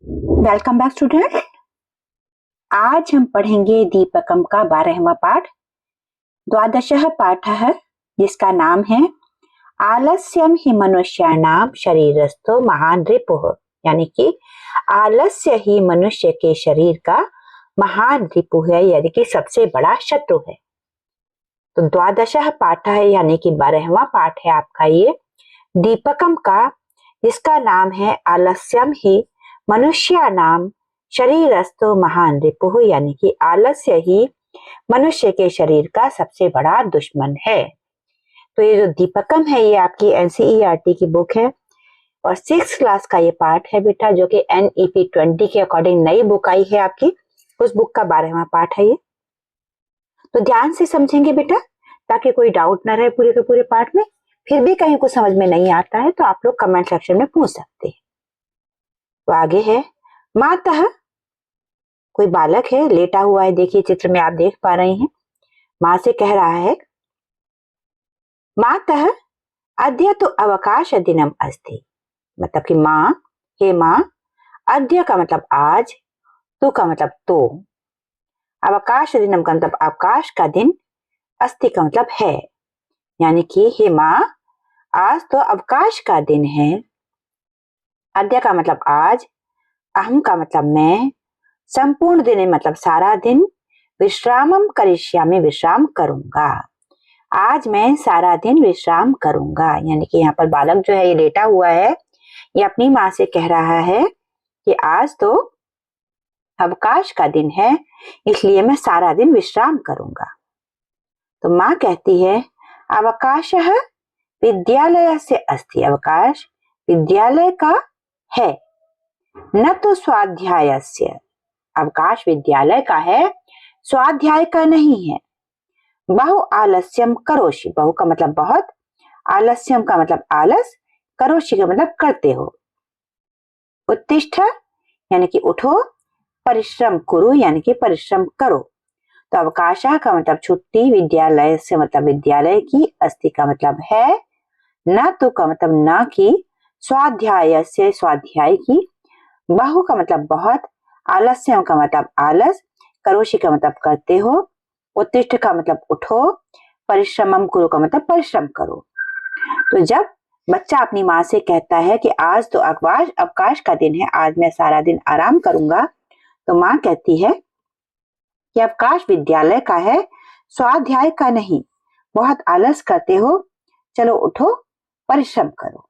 Welcome back student. आज हम पढ़ेंगे दीपकम का 12वां पाठ, द्वादशः पाठः, जिसका नाम है आलस्यम ही मनुष्याणाम शरीरस्थो महान रिपुः, यानी कि आलस्य ही मनुष्य के शरीर का महान रिपुः है, यानी कि सबसे बड़ा शत्रु है। तो द्वादशः पाठः यानी कि 12वां पाठ है आपका ये दीपकम का, जिसका नाम है आलस्यम ही मनुष्याणाम शरीरस्थो महान रिपुः, यानी कि आलस्य ही मनुष्य के शरीर का सबसे बड़ा दुश्मन है। तो ये जो दीपकम है ये आपकी एनसीईआरटी की बुक है और 6th क्लास का ये पार्ट है बेटा, जो कि NEP 20 के अकॉर्डिंग नई बुक आई है आपकी, उस बुक का 12वां पार्ट है ये। तो ध्यान से समझेंगे बेटा, ताकि कोई डाउट ना रहे पूरे के पूरे पार्ट में। फिर भी कहीं को समझ में नहीं आता है तो आप लोग कमेंट सेक्शन में पूछ सकते हैं। तो आगे है मातः, कोई बालक है लेटा हुआ है, देखिए चित्र में आप देख पा रहे हैं। माँ से कह रहा है मातः अद्य तो अवकाश दिनम अस्ति, मतलब कि माँ, हे माँ, अद्य का मतलब आज, तू का मतलब तो, अवकाश दिनम का मतलब अवकाश का दिन, अस्ति का मतलब है, यानी कि हे माँ, आज तो अवकाश का दिन है। अद्य का मतलब आज, अहम का मतलब मैं, संपूर्ण दिन मतलब सारा दिन, विश्रामम करिष्यामि विश्राम करूंगा, आज मैं सारा दिन विश्राम करूंगा। यानी कि यहाँ पर बालक जो है ये लेटा हुआ है, ये अपनी माँ से कह रहा है कि आज तो अवकाश का दिन है, इसलिए मैं सारा दिन विश्राम करूंगा। तो माँ कहती है अवकाशः विद्यालयस्य अस्ति, अवकाश विद्यालय का है, न तो स्वाध्यायस्य, अवकाश विद्यालय का है, स्वाध्याय का नहीं है। बहु आलस्यम करोषि, बहु का मतलब बहुत, आलस्यम का मतलब आलस, करोषि का मतलब करते हो। उत्तिष्ठ यानी कि उठो, परिश्रम कुरु यानी कि परिश्रम करो। तो अवकाश का मतलब छुट्टी, विद्यालय से मतलब विद्यालय की, अस्ति का मतलब है, न तो का मतलब न की, स्वाध्याय से स्वाध्याय की, बहु का मतलब बहुत, आलस्यम का मतलब आलस, करोषि का मतलब करते हो, उत्तिष्ठ का मतलब उठो, परिश्रमम कुरु का मतलब परिश्रम करो। तो जब बच्चा अपनी माँ से कहता है कि आज तो अवकाश का दिन है, आज मैं सारा दिन आराम करूंगा, तो माँ कहती है कि अवकाश विद्यालय का है, स्वाध्याय का नहीं, बहुत आलस करते हो, चलो उठो, परिश्रम करो।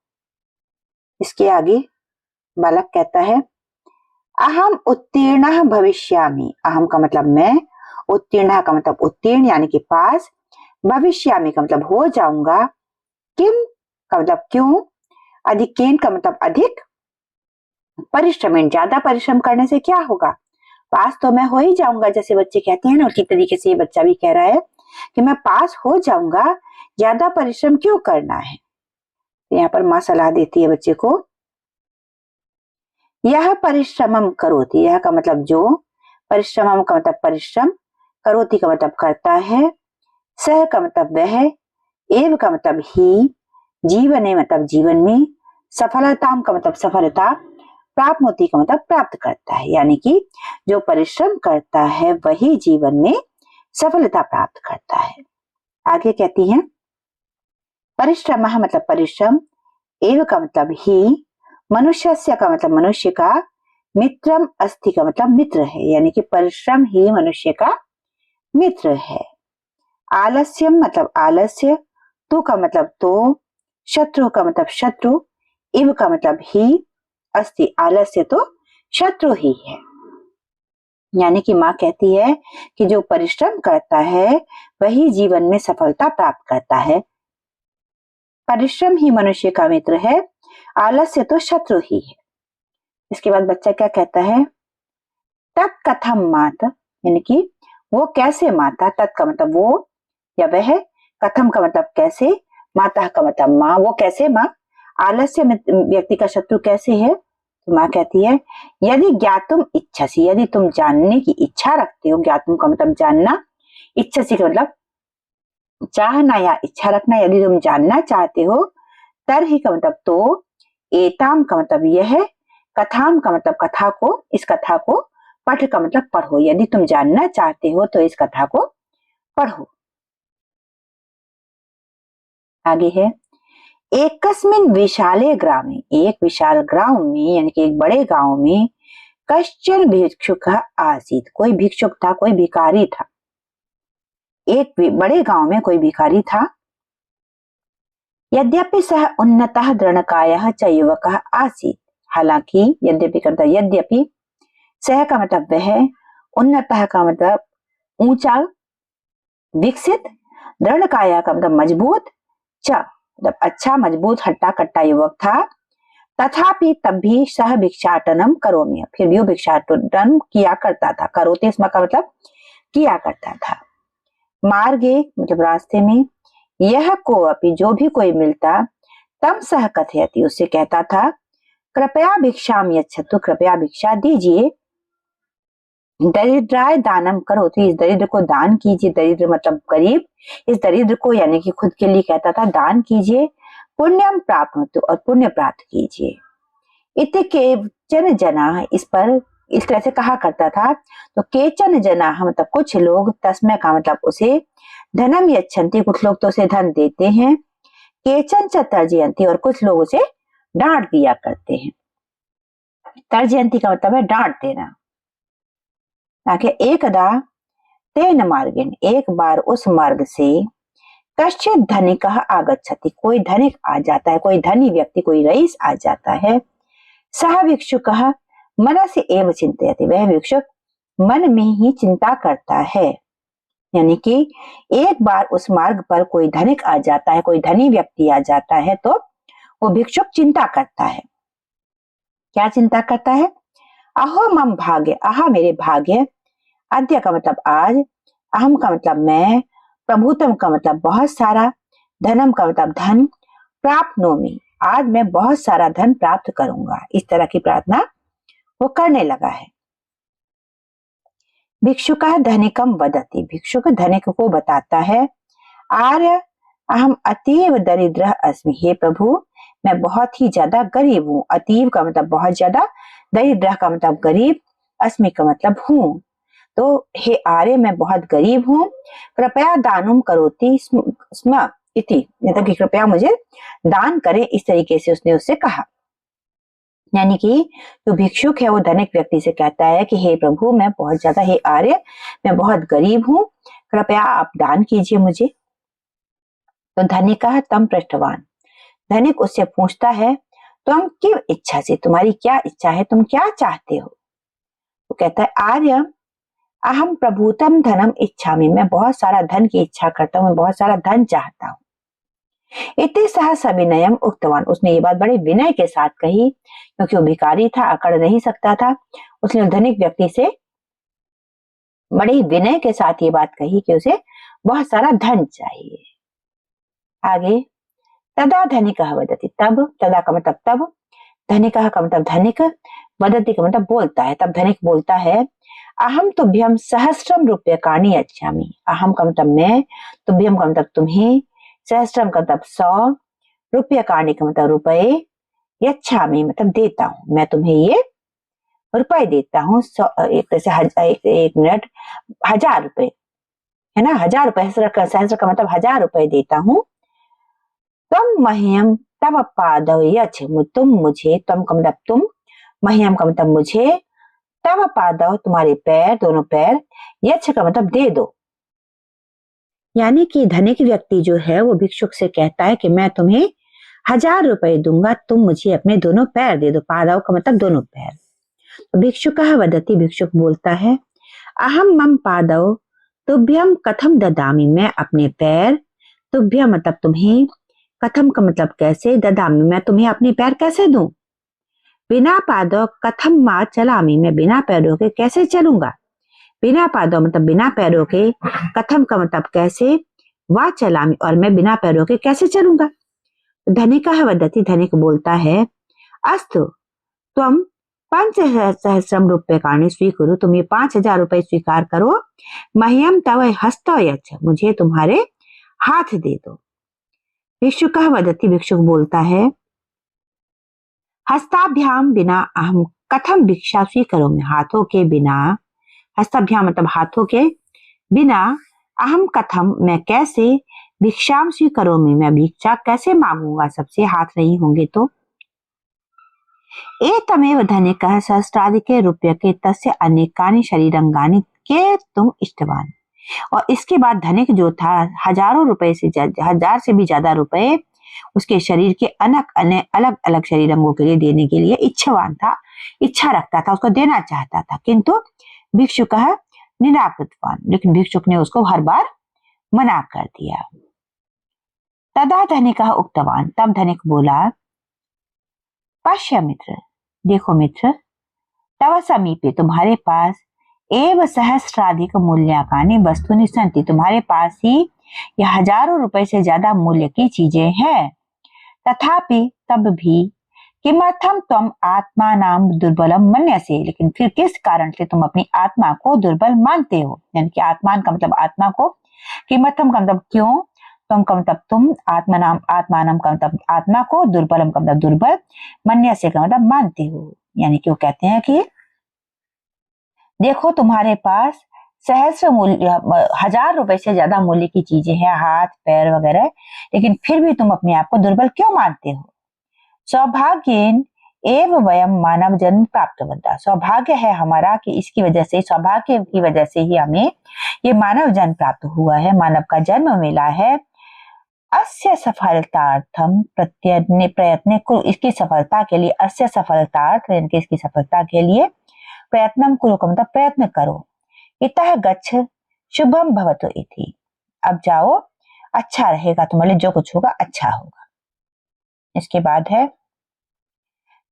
इसके आगे बालक कहता है अहम उत्तीर्ण भविष्यामि, अहम का मतलब मैं, उत्तीर्ण का मतलब उत्तीर्ण यानी कि पास, भविष्यामि का मतलब हो जाऊंगा, किम का मतलब क्यों, अधिकेन का मतलब अधिक, परिश्रम ज्यादा परिश्रम करने से क्या होगा, पास तो मैं हो ही जाऊंगा, जैसे बच्चे कहते हैं ना, उसी तरीके से ये बच्चा भी कह रहा है कि मैं पास हो जाऊंगा, ज्यादा परिश्रम क्यों करना है। यहाँ पर माँ सलाह देती है बच्चे को, यह परिश्रमम करोति, यह का मतलब जो, परिश्रमम का मतलब परिश्रम, करोति का मतलब करता है, सह का मतलब वह, एव का मतलब ही, जीवने मतलब जीवन में, सफलताम का मतलब सफलता, प्राप्नोति का मतलब प्राप्त करता है, यानी कि जो परिश्रम करता है वही जीवन में सफलता प्राप्त करता है। आगे कहती है परिश्रम मतलब परिश्रम, एव का मतलब ही, मनुष्यस्य का मतलब मनुष्य का, मित्रम अस्ति का मतलब मित्र है, यानी कि परिश्रम ही मनुष्य का मित्र है। आलस्यम मतलब आलस्य, तू का मतलब तो, शत्रु का मतलब शत्रु, इव का मतलब ही, अस्ति आलस्य तो शत्रु ही है। यानी कि माँ कहती है कि जो परिश्रम करता है वही जीवन में सफलता प्राप्त करता है, परिश्रम ही मनुष्य का मित्र है, आलस्य तो शत्रु ही है। इसके बाद बच्चा क्या कहता है तत्कथम मात, यानी कि वो कैसे माता, तत् का मतलब वो या वह, कथम का मतलब कैसे, माता का मतलब माँ, वो कैसे माँ, आलस्य व्यक्ति का शत्रु कैसे है। तो माँ कहती है यदि ज्ञातुम इच्छसी, यदि तुम जानने की इच्छा रखते हो, ज्ञातुम का मतलब जानना, इच्छसी का मतलब चाहना या इच्छा रखना, यदि तुम जानना चाहते हो, तरहि का मतलब तो, एताम का मतलब यह, कथाम का मतलब कथा को, इस कथा को, पठ का मतलब पढ़ो, यदि तुम जानना चाहते हो तो इस कथा को पढ़ो। आगे है, एकस्मिन् विशाले ग्रामे, एक विशाल गांव में यानी कि एक बड़े गांव में, कश्चन भिक्षुक आसीत, कोई भिक्षुक था, कोई भिखारी था। एक बड़े गांव में कोई भिखारी था। यद्यपि सह उन्नतः दृढ़कायः च युवकः आसीत, हालांकि यद्यपि करता, यद्यपि सह का मतलब वह, उन्नतः का मतलब ऊंचा, विकसित, दृढ़काया का मतलब मजबूत, च मतलब अच्छा, मजबूत, हट्टा कट्टा युवक था। तथापि तब भी सह भिक्षाटनम करोमि, फिर भी वो भिक्षाटन किया करता था। करोते इसमें का मतलब किया करता था। मार्गे मतलब रास्ते में, यह को अपि जो भी कोई मिलता, तम सह कथयति उससे कहता था, कृपया भिक्षाम यच्छतु, कृपया भिक्षा दीजिए। दरिद्राय दानम करो, तो इस दरिद्र को दान कीजिए। दरिद्र मतलब गरीब, इस दरिद्र को यानी कि खुद के लिए कहता था दान कीजिए। पुण्यम प्राप्त, और पुण्य प्राप्त कीजिए। इति केचन जना, इस पर इस तरह से कहा करता था। तो केचन जना मतलब कुछ लोग, तस्मै का मतलब उसे, धनम यच्छन्ति कुछ लोग तो उसे धन देते हैं, केचन च तर्जयन्ति और कुछ लोग उसे डांट दिया करते हैं। तर्जयन्ति का मतलब है डांट देना। ताकि एकदा तेन मार्गेण, एक बार उस मार्ग से, कश्चित धनिकः आगच्छति, कोई धनिक आ जाता है, कोई धनी व्यक्ति, कोई रईस आ जाता है। सह भिक्षुकः मनसि एव चिन्तयति, वह भिक्षुक मन में ही चिंता करता है। यानी कि एक बार उस मार्ग पर कोई धनिक आ जाता है, कोई धनी व्यक्ति आ जाता है, तो वो भिक्षुक चिंता करता है। क्या चिंता करता है? अहो मम भाग्य, आहा मेरे भाग्य, अद्य का मतलब आज, अहम का मतलब मैं, प्रभुतम का मतलब बहुत सारा, धनम का मतलब धन, प्राप्नोमि आज मैं बहुत सारा धन प्राप्त करूंगा। इस तरह की प्रार्थना वो करने लगा है। भिक्षुक धनिकम वदति, भिक्षुक धनिक को बताता है, आर्य अहम अतीव दरिद्र अस्मि, हे प्रभु मैं बहुत ही ज्यादा गरीब हूँ। अतीव का मतलब बहुत ज्यादा, दरिद्र का मतलब गरीब, अस्मि का मतलब हूँ। तो हे आर्य मैं बहुत गरीब हूँ, कृपया दानुम करोति स्म इति, मतलब कि कृपया मुझे दान करें, इस तरीके से उसने उससे कहा। यानी कि जो भिक्षुक है वो धनिक व्यक्ति से कहता है कि हे प्रभु मैं बहुत ज्यादा, हे आर्य मैं बहुत गरीब हूँ, कृपया आप दान कीजिए मुझे। तो धनिक तम पृष्ठवान, धनिक उससे पूछता है, तुम किम इच्छा से, तुम्हारी क्या इच्छा है, तुम क्या चाहते हो? वो कहता है, आर्य अहम प्रभुतम धनम इच्छामि, मैं बहुत सारा धन की इच्छा करता हूँ, मैं बहुत सारा धन चाहता हूँ। इति सह सविनयम उक्तवान, उसने ये बात बड़े विनय के साथ कही, क्योंकि वो भिखारी था, अकड़ नहीं सकता था। उसने धनिक व्यक्ति से बड़े विनय के साथ ये बात कही कि उसे बहुत सारा धन चाहिए। आगे, तदा धनिकः वदति, तब, तदा का मतलब तब, धनिकः का मतलब धनिक, वदति का मतलब बोलता है। तब धनिक बोलता है, अहम तुभ्यम सहस्रम रूप्यकाणि यच्छामि, अहम का मतलब मैं, तुभ्यम का मतलब तुम्हें, सहस्रम का मतलब 100, रूप्यकाणि का मतलब रुपए, यच्छामि मतलब देता हूं, मैं तुम्हें ये रुपए देता हूँ। एक मिनट, 1000 रुपए है ना, 1000 रुपए, सहस्र का मतलब 1000 रुपए देता हूँ। तुम मह्यम तब पादव यच्छ, तुम मुझे, तुम का मतलब तुम, मह्यम का मतलब मुझे, तब पादव तुम्हारे पैर, दोनों पैर, यच्छ का मतलब दे दो। यानी कि धनिक व्यक्ति जो है वो भिक्षुक से कहता है कि मैं तुम्हें 1000 रुपए दूंगा, तुम मुझे अपने दोनों पैर दे दो। पादव का मतलब दोनों पैर। तो भिक्षुक वदति, भिक्षुक बोलता है, अहम मम पादव तुभ्यम कथम ददामी, मैं अपने पैर, तुभ्यम मतलब तुम्हें, कथम का मतलब कैसे, ददामी मैं तुम्हें अपने पैर कैसे दूं, बिना पादव कथम मां चलामी, मैं बिना पैरों के कैसे चलूंगा। बिना पादव मतलब बिना पैरों के, कथम का मतलब कैसे, वा चलामी और मैं बिना पैरों के कैसे चलूंगा। धनिक वदति, धनिक बोलता है, अस्तु तुम 5,000 रूप्यकाणि स्वीकुरु, तुम ये 5000 रुपए स्वीकार करो। मह्यम तव हस्तो यच्छ, मुझे तुम्हारे हाथ दे दो। भिक्षुक वदति, भिक्षुक बोलता है, हस्ताभ्याम बिना अहम कथम भिक्षा स्वीकरोमि, हाथों के बिना, हस्ताभ्याम मतलब हाथों के बिना, अहम कथम मैं कैसे, भिक्षाम स्वीकरोमि मैं भिक्षा कैसे मांगूंगा, सबसे हाथ नहीं होंगे तो। एतमेव धनिकः सहस्राधिके रूप्यके तस्य अनेकानि शरीरंगानि के तुम इष्टवान। और इसके बाद धनिक जो था हजारों रुपए से, हजार से भी ज्यादा रुपए उसके शरीर के अलग अलग शरीर अंगों के लिए देने के लिए इच्छावान था, इच्छा रखता था, उसको देना चाहता था, किंतु भिक्षुक निराकृतवान, लेकिन भिक्षुक ने उसको हर बार मना कर दिया। तदा धनिक उक्तवान, तब धनिक बोला, पश्य मित्र, देखो मित्र, तव समीपे तुम्हारे पास एव सहस्राधिक मूल्याकानि वस्तुनि सन्ति, तुम्हारे पास ही यह हजारों रुपए से ज्यादा मूल्य की चीजें हैं। तथापि तब भी किमर्थम तुम आत्मा नाम दुर्बलम मन्यसे, लेकिन फिर किस कारण से तुम अपनी आत्मा को दुर्बल मानते हो, यानी कि आत्मान का मतलब आत्मा को, किमर्थम का मतलब क्यों, तुम का मतलब तुम, आत्मानम का मतलब आत्मा को, दुर्बलम का मतलब दुर्बल, मन्यसे का मतलब मानते हो, यानी कि वो कहते हैं कि देखो तुम्हारे पास सहस्र मूल्य, हजार रुपए से ज्यादा मूल्य की चीजें हैं, हाथ पैर वगैरह, लेकिन फिर भी तुम अपने आप को दुर्बल क्यों मानते हो। सौभाग्येन एव वयम मानव जन्म प्राप्तवन्तः, सौभाग्य है हमारा कि इसकी वजह से, सौभाग्य की वजह से ही हमें ये मानव जन्म प्राप्त हुआ है, मानव का जन्म मिला है। अस्य सफलतार्थम प्रयत्न कुरु, इसकी सफलता के लिए, अस्य सफलतार्थ यानी कि इसकी सफलता के लिए, प्रयत्नम कुरु का मतलब प्रयत्न करो, इतः गच्छ शुभम भवतु इति, अब जाओ अच्छा रहेगा, तुम्हारे लिए जो कुछ होगा अच्छा होगा। इसके बाद है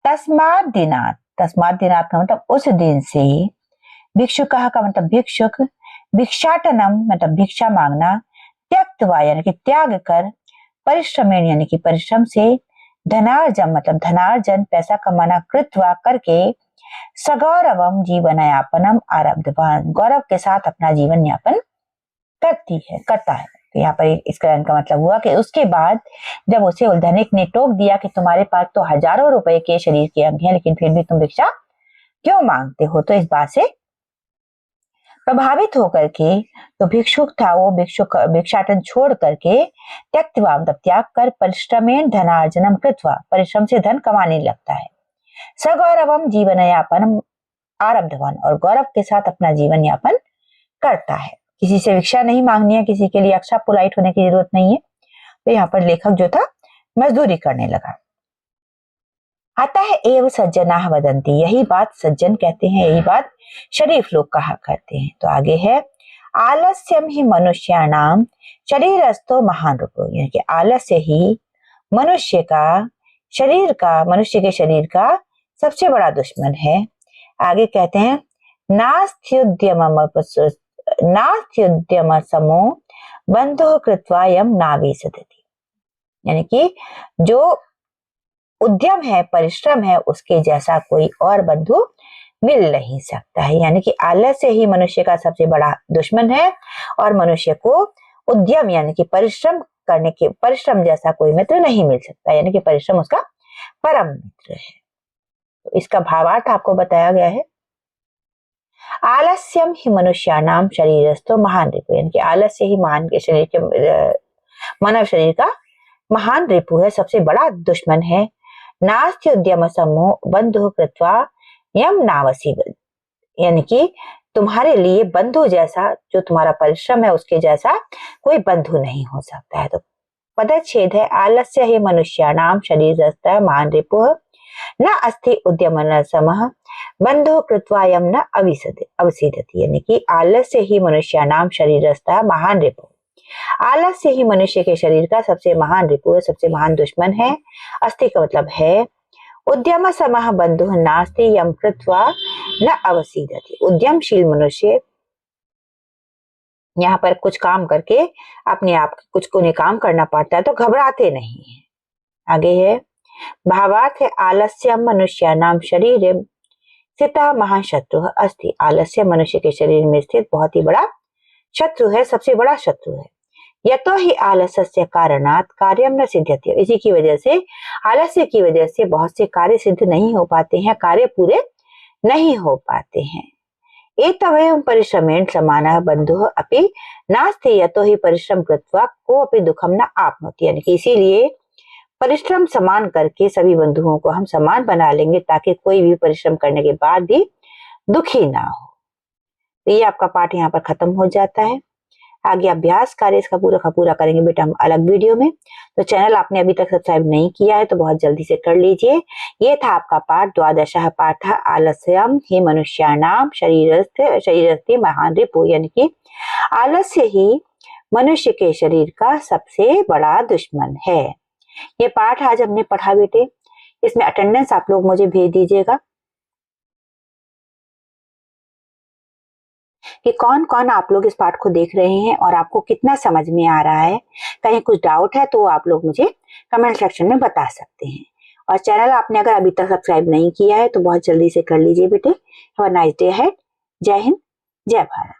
तस्मात् दिनात्, तस्मात् दिनात् का मतलब उस दिन से, भिक्षुक का मतलब भिक्षुक, भिक्षाटनम मतलब भिक्षा मांगना, त्यक्तवा यानी कि त्याग कर, परिश्रमेण यानी कि परिश्रम से, धनार्जन मतलब धनार्जन पैसा कमाना, कृत्वा करके, सगौरवम जीवन यापनम आरब्धवान, गौरव के साथ अपना जीवन यापन करता है। तो यहाँ पर इसका मतलब हुआ कि उसके बाद जब उसे धनिक ने टोक दिया कि तुम्हारे पास तो हजारों रुपए के शरीर के अंग हैं, लेकिन फिर भी तुम भिक्षा क्यों मांगते हो, तो इस बात से प्रभावित होकर के तो भिक्षुक था वो, भिक्षाटन छोड़ करके, त्यक्तवा मतलब त्याग कर, परिश्रमेण धनार्जनम कृत्वा परिश्रम से धन कमाने लगता है, सगौरवम जीवन यापन आरब्धवान और गौरव के साथ अपना जीवन यापन करता है। किसी से भिक्षा नहीं मांगनी है, किसी के लिए एक्स्ट्रा पोलाइट होने की जरूरत नहीं है। तो यहाँ पर लेखक जो था मजदूरी करने लगा। अतः एव सज्जनाः वदन्ति, यही बात सज्जन कहते हैं, यही बात शरीफ लोग कहा करते हैं। तो आगे है आलस्यम ही मनुष्याणाम शरीरस्थो महान रूपो, यानी कि आलस्य ही मनुष्य के शरीर का सबसे बड़ा दुश्मन है। आगे कहते हैं नास्त्युद्यम समो बंधो कृत्वा यम नावेशति, यानी कि जो उद्यम है, परिश्रम है, उसके जैसा कोई और बंधु मिल नहीं सकता है, यानी कि आलस्य ही मनुष्य का सबसे बड़ा दुश्मन है और मनुष्य को उद्यम यानी कि परिश्रम जैसा कोई मित्र नहीं मिल सकता, यानी कि परिश्रम उसका परम मित्र है। तो इसका भावार्थ आपको बताया गया है। आलस्यम ही मनुष्याणाम शरीरस्थो महान रिपु, यानी कि आलस्य ही मानव शरीर का महान रिपु है, सबसे बड़ा दुश्मन है। नास्ति उद्यम समो बंधु कृत्वा यम नावसी, यानी कि तुम्हारे लिए बंधु जैसा, जो तुम्हारा परिश्रम है उसके जैसा कोई बंधु नहीं हो सकता है। तो पदच्छेद है आलस्य ही मनुष्याणाम शरीरस्थः महान रिपुः न अस्ति उद्यमन समः बंधु कृत्वा यम न अविसीदति, यानी कि आलस्य ही मनुष्याणाम शरीरस्थः महान रिपुः, आलस्य ही मनुष्य के शरीर का सबसे महान रिपु है, सबसे महान दुश्मन है। अस्ति का मतलब है उद्यम समः बंधु नास्ति यम कृत्वा न अवसीदति, उद्यमशील मनुष्य यहाँ पर कुछ काम करके अपने आप कुछ को काम करना पड़ता है तो घबराते नहीं है। आगे है भावार्थ है आलस्यम मनुष्याणाम शरीरे स्थितः महाशत्रु अस्ति, आलस्य मनुष्य के शरीर में स्थित बहुत ही बड़ा शत्रु है, सबसे बड़ा शत्रु है। यतो हि आलस्यस्य कारणात् कार्यं न सिद्ध्यति। इसी की वजह से, आलस्य की वजह से बहुत से कार्य सिद्ध नहीं हो पाते हैं, कार्य पूरे नहीं हो पाते हैं। एतवयं परिश्रमेण समानः बन्धुः अपि नास्ति यतो हि परिश्रम कृत्वा कोऽपि दुःखं न आप्नोति। यानी कि इसीलिए परिश्रम समान करके सभी बंधुओं को हम समान बना लेंगे ताकि कोई भी परिश्रम करने के बाद भी दुखी ना हो। तो ये आपका पाठ यहाँ पर खत्म हो जाता है। आगे अभ्यास कार्य इसका पूरा का पूरा करेंगे बेटा हम अलग वीडियो में। तो चैनल आपने अभी तक सब्सक्राइब नहीं किया है तो बहुत जल्दी से कर लीजिए। ये था आपका पाठ द्वादशः पाठ आलस्यम ही मनुष्याणां शरीरस्थे महान रिपु। यानी कि आलस्य ही मनुष्य के शरीर का सबसे बड़ा दुश्मन है। ये पाठ आज हमने पढ़ा बेटे, इसमें अटेंडेंस आप लोग मुझे भेज दीजिएगा कि कौन कौन आप लोग इस पाठ को देख रहे हैं और आपको कितना समझ में आ रहा है। कहीं कुछ डाउट है तो आप लोग मुझे कमेंट सेक्शन में बता सकते हैं। और चैनल आपने अगर अभी तक सब्सक्राइब नहीं किया है तो बहुत जल्दी से कर लीजिए बेटे। Have a nice day ahead. जय हिंद, जय भारत।